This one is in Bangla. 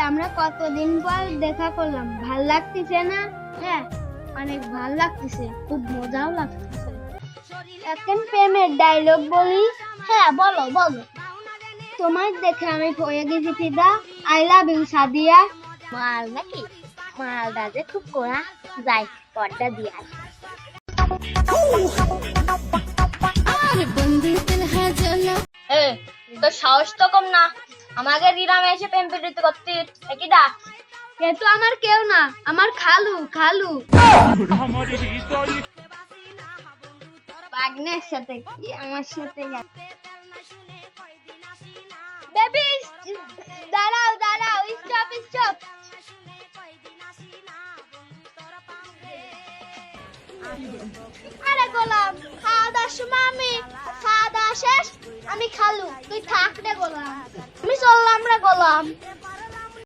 আমরা কতদিন পর দেখা করলাম, ভাল লাগতেছে না? হ্যাঁ, অনেক ভাল লাগতেছে, খুব মজাও লাগতেছে। এখন প্রেমের ডায়লগ বলি। হ্যাঁ, বলো বলো। তোমার দেখে আমি হয়ে গেছি ফিদা, আই লাভ ইউ সাদিয়া। মাল নাকি? মালটা যে খুব কোড়া, যাই পর্দা দিয়ে আসি। তোর সাহস তো কম না, আমাকে রিরামে এসে প্রেম প্রীতি করতে কিডা? এ তো আমার কেউ না, আমার খালু। খালু বাগনের সাথে কি আমার সাথে? বেবি দাঁড়াও দাঁড়াও, স্টপ স্টপ। আরে গোলাম, খাওয়া দাওয়ার সময় আমি খাওয়া দাওয়া শেষ, আমি খালু, তুই থাক রে গোলাম। আমি চললাম রে গোলাম।